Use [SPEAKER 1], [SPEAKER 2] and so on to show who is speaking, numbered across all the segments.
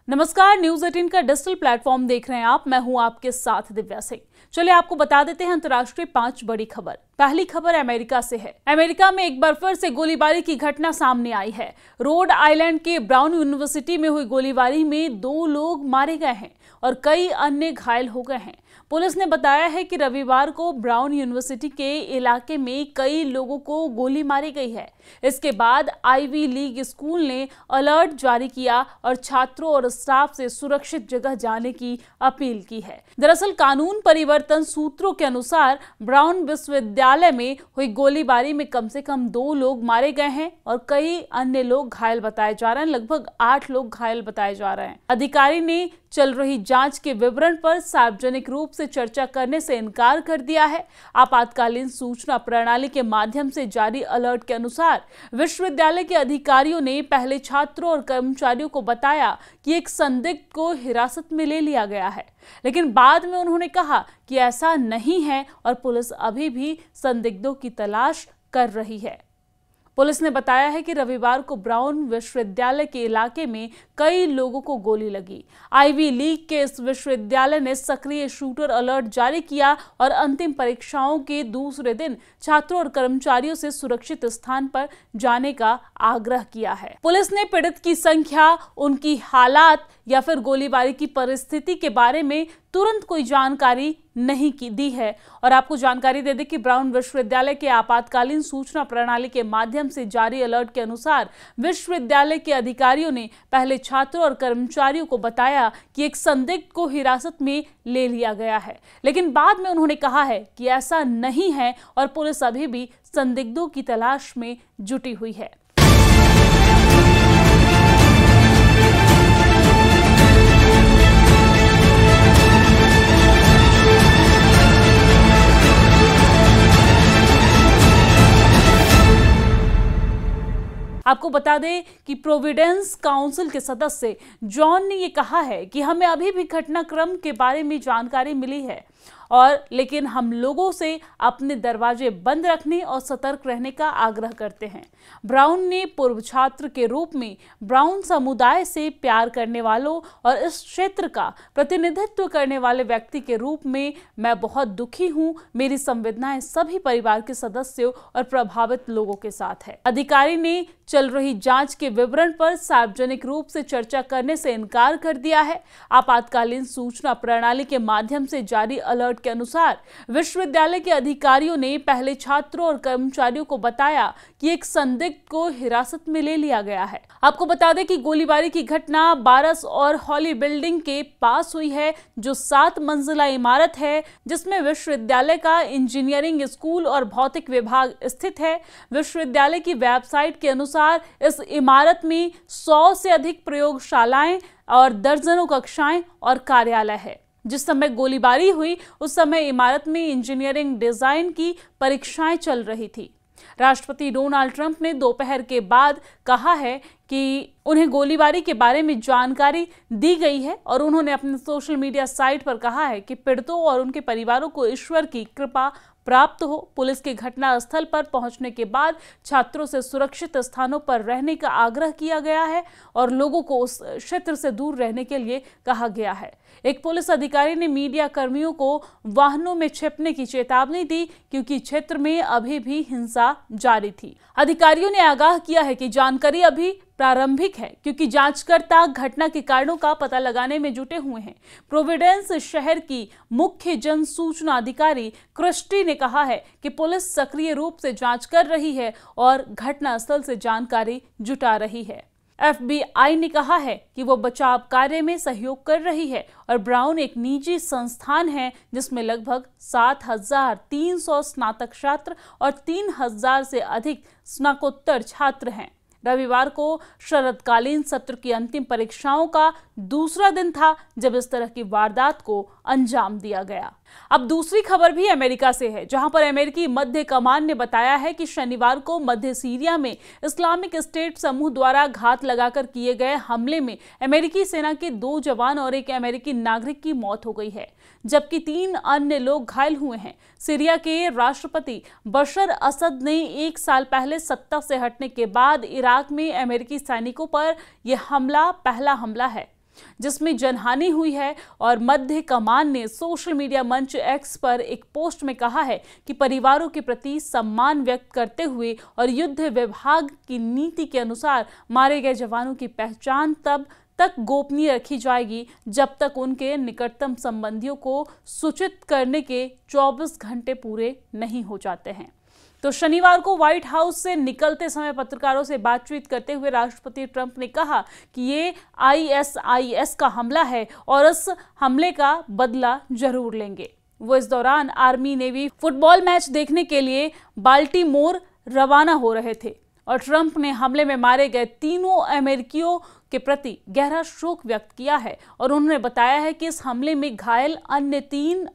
[SPEAKER 1] नमस्कार, न्यूज 18 का digital platform देख रहे हैं आप। मैं हूं आपके साथ दिव्या सिंह। चलिए आपको बता देते हैं अंतर्राष्ट्रीय 5 बड़ी खबर। पहली खबर अमेरिका से है। अमेरिका में एक बार फिर से गोलीबारी की घटना सामने आई है। रोड आइलैंड के ब्राउन यूनिवर्सिटी में हुई गोलीबारी में 2 लोग मारे गए हैं और कई अन्य घायल हो गए हैं। पुलिस ने बताया है कि रविवार को ब्राउन यूनिवर्सिटी के इलाके में कई लोगों को गोली मारी गई है। इसके बाद आईवी लीग स्कूल ने अलर्ट जारी किया और छात्रों और स्टाफ से सुरक्षित जगह जाने की अपील की है। दरअसल कानून परिवर्तन सूत्रों के अनुसार ब्राउन विश्वविद्यालय में हुई गोलीबारी में कम से कम 2 लोग मारे गए हैं और कई अन्य लोग घायल बताए जा रहे हैं। लगभग 8 लोग घायल बताए जा रहे हैं। अधिकारी ने चल रही जांच के विवरण पर सार्वजनिक रूप से चर्चा करने से इनकार कर दिया है। आपातकालीन सूचना प्रणाली के माध्यम से जारी अलर्ट के अनुसार विश्वविद्यालय के अधिकारियों ने पहले छात्रों और कर्मचारियों को बताया कि एक संदिग्ध को हिरासत में ले लिया गया है, लेकिन बाद में उन्होंने कहा कि ऐसा नहीं है और पुलिस अभी भी संदिग्धों की तलाश कर रही है। पुलिस ने बताया है कि रविवार को ब्राउन विश्वविद्यालय के इलाके में कई लोगों को गोली लगी। आईवी लीग के इस विश्वविद्यालय ने सक्रिय शूटर अलर्ट जारी किया और अंतिम परीक्षाओं के दूसरे दिन छात्रों और कर्मचारियों से सुरक्षित स्थान पर जाने का आग्रह किया है। पुलिस ने पीड़ित की संख्या, उनकी हालात या फिर गोलीबारी की परिस्थिति के बारे में तुरंत कोई जानकारी नहीं दी है। और आपको जानकारी दे दें कि ब्राउन विश्वविद्यालय के आपातकालीन सूचना प्रणाली के माध्यम से जारी अलर्ट के अनुसार विश्वविद्यालय के अधिकारियों ने पहले छात्रों और कर्मचारियों को बताया कि एक संदिग्ध को हिरासत में ले लिया गया है, लेकिन बाद में उन्होंने कहा है कि ऐसा नहीं है और पुलिस अभी भी संदिग्धों की तलाश में जुटी हुई है। आपको बता दें कि प्रोविडेंस काउंसिल के सदस्य जॉन ने ये कहा है कि हमें अभी भी घटनाक्रम के बारे में जानकारी मिली है लेकिन हम लोगों से अपने दरवाजे बंद रखने और सतर्क रहने का आग्रह करते हैं। ब्राउन ने पूर्व छात्र के रूप में ब्राउन समुदाय से प्यार करने वालों और इस क्षेत्र का प्रतिनिधित्व करने वाले व्यक्ति के रूप में मैं बहुत दुखी हूं। मेरी संवेदनाएं सभी परिवार के सदस्यों और प्रभावित लोगों के साथ है। अधिकारी ने चल रही जांच के विवरण पर सार्वजनिक रूप से चर्चा करने से इनकार कर दिया है। आपातकालीन सूचना प्रणाली के माध्यम से जारी अलर्ट के अनुसार विश्वविद्यालय के अधिकारियों ने पहले छात्रों और कर्मचारियों को बताया कि एक संदिग्ध को हिरासत में ले लिया गया है। आपको बता दें कि गोलीबारी की घटना बारस और हॉली बिल्डिंग के पास हुई है, जो 7 मंजिला इमारत है जिसमें विश्वविद्यालय का इंजीनियरिंग स्कूल और भौतिक विभाग स्थित है। विश्वविद्यालय की वेबसाइट के अनुसार इस इमारत में 100 से अधिक प्रयोगशालाएं और दर्जनों कक्षाएं और कार्यालय है। जिस समय गोलीबारी हुई उस समय इमारत में इंजीनियरिंग डिजाइन की परीक्षाएं चल रही थी। राष्ट्रपति डोनाल्ड ट्रंप ने दोपहर के बाद कहा है कि उन्हें गोलीबारी के बारे में जानकारी दी गई है और उन्होंने अपने सोशल मीडिया साइट पर कहा है कि पीड़ितों और उनके परिवारों को ईश्वर की कृपा प्राप्त हो। पुलिस के घटना स्थल पर पहुंचने के बाद छात्रों से सुरक्षित स्थानों पर रहने का आग्रह किया गया है और लोगों को उस क्षेत्र से दूर रहने के लिए कहा गया है। एक पुलिस अधिकारी ने मीडिया कर्मियों को वाहनों में छिपने की चेतावनी दी क्योंकि क्षेत्र में अभी भी हिंसा जारी थी। अधिकारियों ने आगाह किया है कि जानकारी अभी प्रारंभिक है क्योंकि जांचकर्ता घटना के कारणों का पता लगाने में जुटे हुए हैं। प्रोविडेंस शहर की मुख्य जन सूचना अधिकारी क्रिस्टी ने कहा है कि पुलिस सक्रिय रूप से जांच कर रही है और घटनास्थल से जानकारी जुटा रही है। FBI ने कहा है कि वो बचाव कार्य में सहयोग कर रही है और ब्राउन एक निजी संस्थान है जिसमें लगभग 7,300 स्नातक छात्र और 3,000 से अधिक स्नातकोत्तर छात्र हैं। रविवार को शरदकालीन सत्र की अंतिम परीक्षाओं का दूसरा दिन था जब इस तरह की वारदात को अंजाम दिया गया। अब दूसरी खबर भी अमेरिका से है, जहां पर अमेरिकी मध्य कमान ने बताया है कि शनिवार को मध्य सीरिया में इस्लामिक स्टेट समूह द्वारा घात लगाकर किए गए हमले में अमेरिकी सेना के 2 जवान और एक अमेरिकी नागरिक की मौत हो गई है, जबकि 3 अन्य लोग घायल हुए हैं। सीरिया के राष्ट्रपति बशर असद ने 1 साल पहले सत्ता से हटने के बाद इराक में अमेरिकी सैनिकों पर यह हमला पहला हमला है। जिसमें जनहानि हुई है। और मध्य कमान ने सोशल मीडिया मंच एक्स पर एक पोस्ट में कहा है कि परिवारों के प्रति सम्मान व्यक्त करते हुए और युद्ध विभाग की नीति के अनुसार मारे गए जवानों की पहचान तब तक गोपनीय रखी जाएगी जब तक उनके निकटतम संबंधियों को सूचित करने के 24 घंटे पूरे नहीं हो जाते हैं। तो शनिवार को व्हाइट हाउस से निकलते समय पत्रकारों से बातचीत करते हुए राष्ट्रपति ट्रंप ने कहा कि ये ISIS का हमला है और इस हमले का बदला जरूर लेंगे। वो इस दौरान आर्मी नेवी फुटबॉल मैच देखने के लिए बाल्टीमोर रवाना हो रहे थे और ट्रंप ने हमले में मारे गए तीनों अमेरिकियों के प्रति गहरा शोक व्यक्त किया है और उन्होंने बताया है कि इस हमले में घायल अन्य 3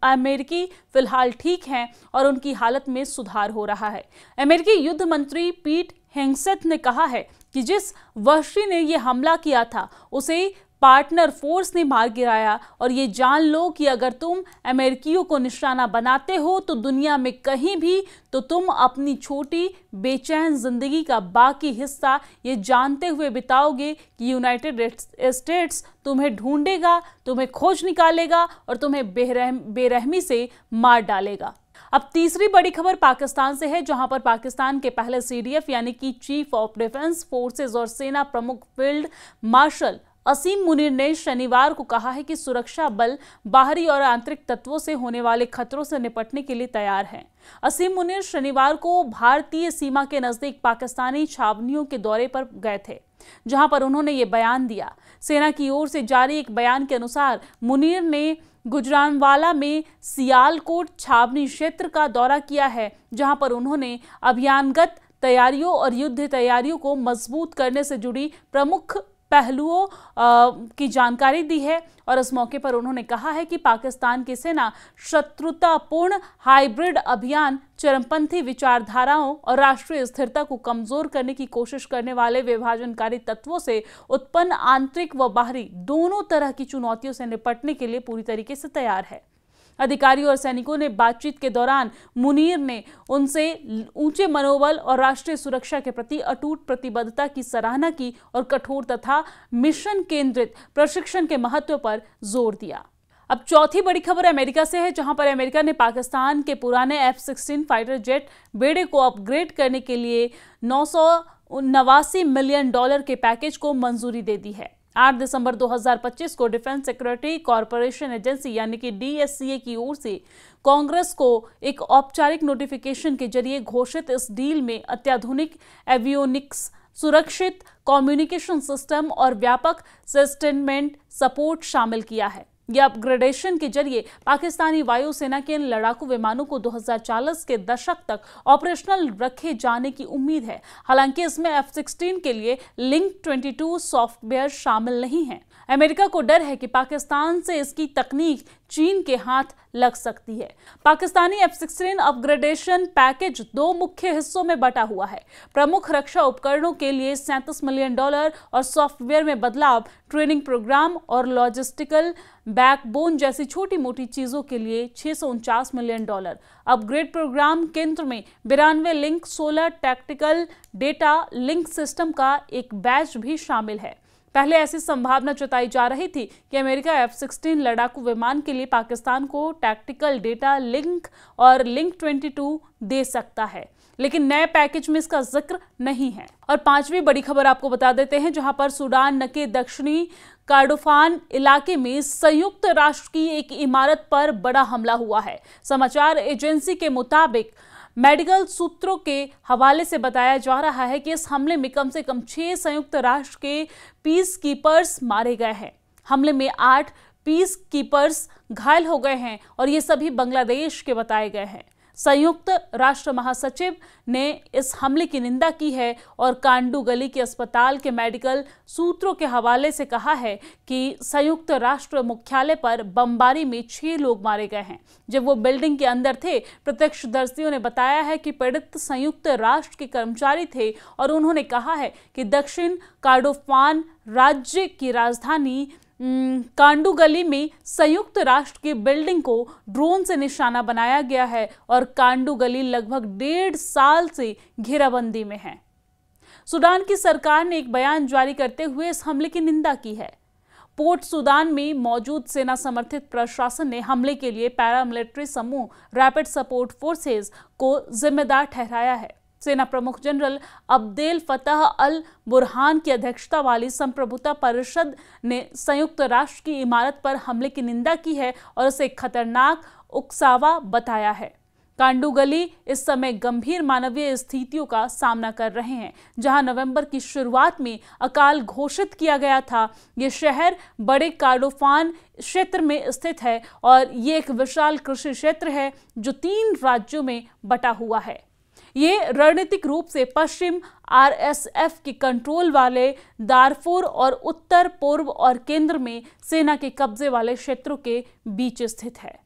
[SPEAKER 1] अमेरिकी फिलहाल ठीक हैं और उनकी हालत में सुधार हो रहा है। अमेरिकी युद्ध मंत्री पीट हेग्सेथ ने कहा है कि जिस वहशी ने यह हमला किया था उसे पार्टनर फोर्स ने मार गिराया और ये जान लो कि अगर तुम अमेरिकियों को निशाना बनाते हो तो दुनिया में कहीं भी तो तुम अपनी छोटी बेचैन जिंदगी का बाकी हिस्सा ये जानते हुए बिताओगे कि यूनाइटेड स्टेट्स तुम्हें ढूंढेगा, तुम्हें खोज निकालेगा और तुम्हें बेरहमी से मार डालेगा। अब तीसरी बड़ी खबर पाकिस्तान से है, जहां पर पाकिस्तान के पहले CDF यानी कि चीफ ऑफ डिफेंस फोर्सेस और सेना प्रमुख फील्ड मार्शल असीम मुनीर ने शनिवार को कहा है कि सुरक्षा बल बाहरी और आंतरिक तत्वों से होने वाले खतरों से निपटने के लिए तैयार हैं। असीम मुनीर शनिवार को भारतीय सीमा के नजदीक पाकिस्तानी छावनियों के दौरे पर गए थे, जहां पर उन्होंने ये बयान दिया। सेना की ओर से जारी एक बयान के अनुसार मुनीर ने गुजरानवाला में सियालकोट छावनी क्षेत्र का दौरा किया है, जहां पर उन्होंने अभियानगत तैयारियों और युद्ध तैयारियों को मजबूत करने से जुड़ी प्रमुख पहलुओं की जानकारी दी है। और इस मौके पर उन्होंने कहा है कि पाकिस्तान की सेना शत्रुतापूर्ण हाइब्रिड अभियान, चरमपंथी विचारधाराओं और राष्ट्रीय स्थिरता को कमजोर करने की कोशिश करने वाले विभाजनकारी तत्वों से उत्पन्न आंतरिक व बाहरी दोनों तरह की चुनौतियों से निपटने के लिए पूरी तरीके से तैयार है। अधिकारियों और सैनिकों ने बातचीत के दौरान मुनीर ने उनसे ऊंचे मनोबल और राष्ट्रीय सुरक्षा के प्रति अटूट प्रतिबद्धता की सराहना की और कठोर तथा मिशन केंद्रित प्रशिक्षण के महत्व पर जोर दिया। अब चौथी बड़ी खबर अमेरिका से है, जहां पर अमेरिका ने पाकिस्तान के पुराने F-16 फाइटर जेट बेड़े को अपग्रेड करने के लिए $989 मिलियन के पैकेज को मंजूरी दे दी है। 8 दिसंबर 2025 को डिफेंस सिक्योरिटी कॉर्पोरेशन एजेंसी यानी कि DSCA की ओर से कांग्रेस को एक औपचारिक नोटिफिकेशन के जरिए घोषित इस डील में अत्याधुनिक एवियोनिक्स, सुरक्षित कम्युनिकेशन सिस्टम और व्यापक सस्टेनमेंट सपोर्ट शामिल किया है। यह अपग्रेडेशन के जरिए पाकिस्तानी वायुसेना के इन लड़ाकू विमानों को 2040 के दशक तक ऑपरेशनल रखे जाने की उम्मीद है। हालांकि इसमें F-16 के लिए लिंक 22 सॉफ्टवेयर शामिल नहीं है। अमेरिका को डर है कि पाकिस्तान से इसकी तकनीक चीन के हाथ लग सकती है। पाकिस्तानी F-16 अपग्रेडेशन पैकेज 2 मुख्य हिस्सों में बटा हुआ है। प्रमुख रक्षा उपकरणों के लिए $37 मिलियन और सॉफ्टवेयर में बदलाव, ट्रेनिंग प्रोग्राम और लॉजिस्टिकल बैकबोन जैसी छोटी मोटी चीजों के लिए $649 मिलियन। अपग्रेड प्रोग्राम केंद्र में 92 link 16 tactical data link system का एक बैच भी शामिल है। पहले ऐसी संभावना जताई जा रही थी कि अमेरिका F-16 लड़ाकू विमान के लिए पाकिस्तान को टैक्टिकल डेटा लिंक और लिंक 22 दे सकता है, लेकिन नए पैकेज में इसका जिक्र नहीं है। और पांचवी बड़ी खबर आपको बता देते हैं, जहां पर सूडान के दक्षिणी कोर्डोफान इलाके में संयुक्त राष्ट्र की एक इमारत पर बड़ा हमला हुआ है। समाचार एजेंसी के मुताबिक मेडिकल सूत्रों के हवाले से बताया जा रहा है कि इस हमले में कम से कम 6 संयुक्त राष्ट्र के पीस कीपर्स मारे गए हैं। हमले में 8 पीस कीपर्स घायल हो गए हैं और ये सभी बांग्लादेश के बताए गए हैं। संयुक्त राष्ट्र महासचिव ने इस हमले की निंदा की है और कांडू गली के अस्पताल के मेडिकल सूत्रों के हवाले से कहा है कि संयुक्त राष्ट्र मुख्यालय पर बमबारी में 6 लोग मारे गए हैं जब वो बिल्डिंग के अंदर थे। प्रत्यक्षदर्शियों ने बताया है कि पीड़ित संयुक्त राष्ट्र के कर्मचारी थे और उन्होंने कहा है कि दक्षिण कोर्डोफान राज्य की राजधानी कांडू गली में संयुक्त राष्ट्र की बिल्डिंग को ड्रोन से निशाना बनाया गया है और कांडू गली लगभग 1.5 साल से घेराबंदी में है। सूडान की सरकार ने एक बयान जारी करते हुए इस हमले की निंदा की है। पोर्ट सुदान में मौजूद सेना समर्थित प्रशासन ने हमले के लिए पैरामिलिट्री समूह रैपिड सपोर्ट फोर्सेस को जिम्मेदार ठहराया है। सेना प्रमुख जनरल अब्देल फतह अल बुरहान की अध्यक्षता वाली संप्रभुता परिषद ने संयुक्त राष्ट्र की इमारत पर हमले की निंदा की है और उसे खतरनाक उकसावा बताया है। कांडूगली इस समय गंभीर मानवीय स्थितियों का सामना कर रहे हैं। जहां नवंबर की शुरुआत में अकाल घोषित किया गया था, ये शहर बड़े कॉर्डोफान क्षेत्र में स्थित है और ये एक विशाल कृषि क्षेत्र है जो 3 राज्यों में बटा हुआ है। ये रणनीतिक रूप से पश्चिम RSF के कंट्रोल वाले दारफुर और उत्तर पूर्व और केंद्र में सेना के कब्जे वाले क्षेत्रों के बीच स्थित है।